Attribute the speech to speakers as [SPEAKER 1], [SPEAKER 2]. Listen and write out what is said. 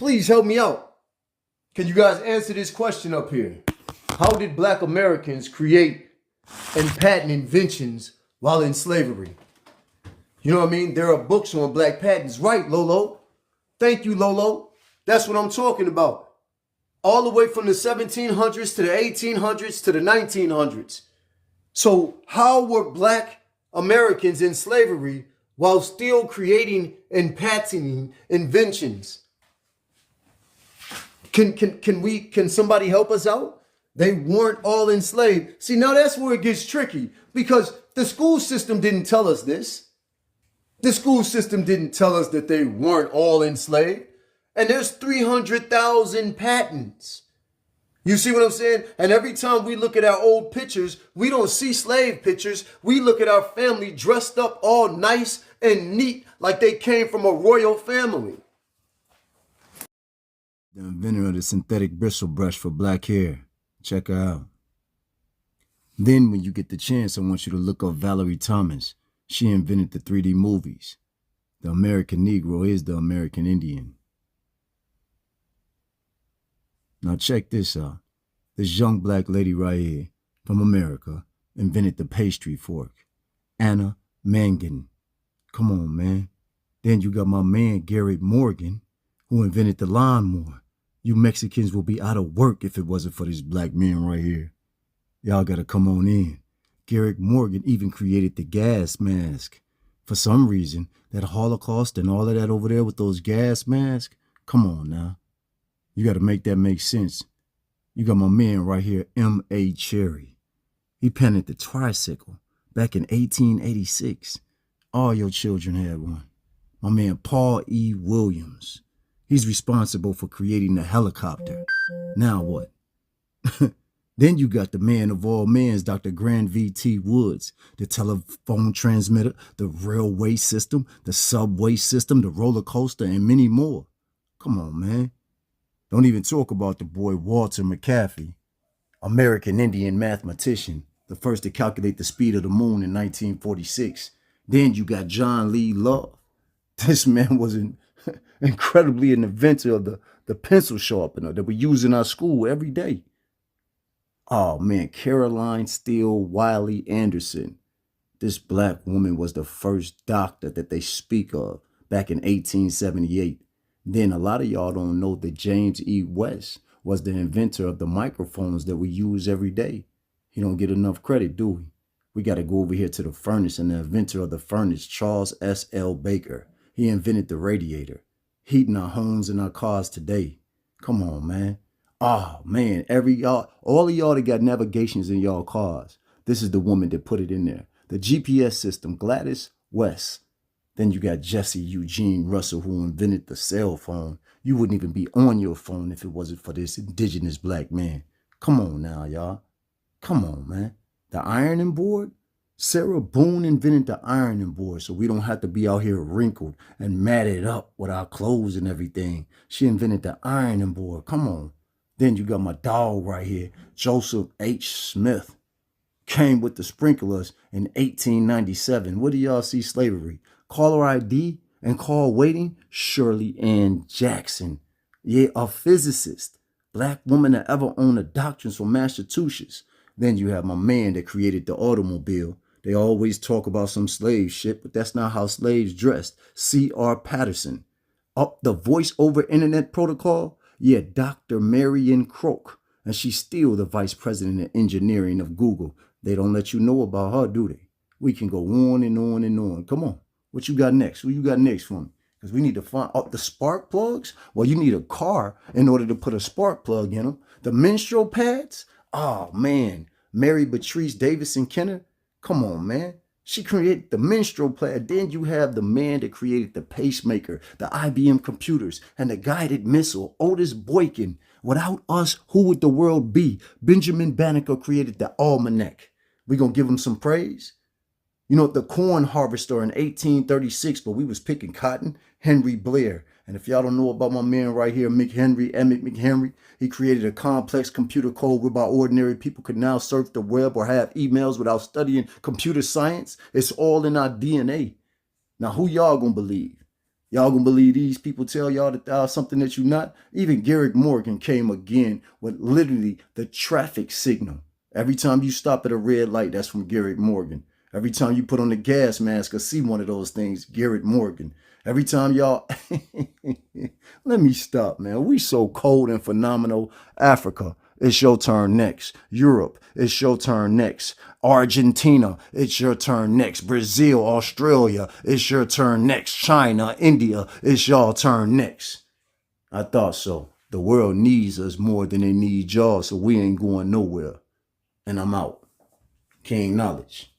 [SPEAKER 1] Please help me out. Can you guys answer this question up here? How did black Americans create and patent inventions while in slavery? You know what I mean? There are books on black patents, right, Lolo? Thank you, Lolo. That's what I'm talking about. All the way from the 1700s to the 1800s to the 1900s. So how were black Americans in slavery while still creating and patenting inventions? Can somebody help us out? They weren't all enslaved. See, now that's where it gets tricky because the school system didn't tell us this. The school system didn't tell us that they weren't all enslaved. And there's 300,000 patents. You see what I'm saying? And every time we look at our old pictures, we don't see slave pictures. We look at our family dressed up all nice and neat like they came from a royal family.
[SPEAKER 2] The inventor of the synthetic bristle brush for black hair. Check her out. Then when you get the chance, I want you to look up Valerie Thomas. She invented the 3D movies. The American Negro is the American Indian. Now check this out. This young black lady right here from America invented the pastry fork. Anna Mangan. Come on, man. Then you got my man Garrett Morgan, who invented the lawnmower. You Mexicans will be out of work if it wasn't for this black man right here. Y'all gotta come on in. Garrett Morgan even created the gas mask. For some reason, that Holocaust and all of that over there with those gas masks, come on now. You gotta make that make sense. You got my man right here, M.A. Cherry. He patented the tricycle back in 1886. All your children had one. My man Paul E. Williams. He's responsible for creating the helicopter. Now what? Then you got the man of all mans, Dr. Grant V.T. Woods, the telephone transmitter, the railway system, the subway system, the roller coaster, and many more. Come on, man. Don't even talk about the boy Walter McAfee, American Indian mathematician, the first to calculate the speed of the moon in 1946. Then you got John Lee Love. This man was incredibly an inventor of the pencil sharpener that we use in our school every day. Oh man, Caroline Steele Wiley Anderson. This black woman was the first doctor that they speak of back in 1878. Then a lot of y'all don't know that James E. West was the inventor of the microphones that we use every day. He don't get enough credit, do we? We got to go over here to the furnace, and the inventor of the furnace, Charles S. L. Baker. He invented the radiator, heating our homes and our cars today. Come on, man. Oh, man, all of y'all that got navigations in y'all cars, this is the woman that put it in there. The GPS system, Gladys West. Then you got Jesse Eugene Russell, who invented the cell phone. You wouldn't even be on your phone if it wasn't for this indigenous black man. Come on now, y'all. Come on, man. The ironing board? Sarah Boone invented the ironing board so we don't have to be out here wrinkled and matted up with our clothes and everything. She invented the ironing board. Come on. Then you got my dog right here, Joseph H. Smith. Came with the sprinklers in 1897. Where do y'all see slavery? Caller ID and call waiting, Shirley Ann Jackson. Yeah, a physicist. Black woman that ever owned a doctorate from Massachusetts. Then you have my man that created the automobile. They always talk about some slave shit, but that's not how slaves dressed. C.R. Patterson. Up the voice over internet protocol? Yeah, Dr. Marion Croak. And she's still the vice president of engineering of Google. They don't let you know about her, do they? We can go on and on and on. Come on. What you got next? What you got next for me? Because we need to find out the spark plugs. Well, you need a car in order to put a spark plug in them. The menstrual pads. Oh, man. Mary Beatrice Davison Kenner. Come on, man. She created the menstrual pad. Then you have the man that created the pacemaker, the IBM computers, and the guided missile, Otis Boykin. Without us, who would the world be? Benjamin Banneker created the almanac. We gonna give him some praise? You know, the corn harvester in 1836, but we was picking cotton, Henry Blair. And if y'all don't know about my man right here, Emmett McHenry, he created a complex computer code whereby ordinary people could now surf the web or have emails without studying computer science. It's all in our DNA. Now, who y'all gonna believe? Y'all gonna believe these people tell y'all that y'all something that you're not? Even Garrett Morgan came again with literally the traffic signal. Every time you stop at a red light, that's from Garrett Morgan. Every time you put on the gas mask or see one of those things, Garrett Morgan. Every time y'all, let me stop, man. We so cold and phenomenal. Africa, it's your turn next. Europe, it's your turn next. Argentina, it's your turn next. Brazil, Australia, it's your turn next. China, India, it's your turn next. I thought so. The world needs us more than they need y'all, so we ain't going nowhere. And I'm out. King Knowledge.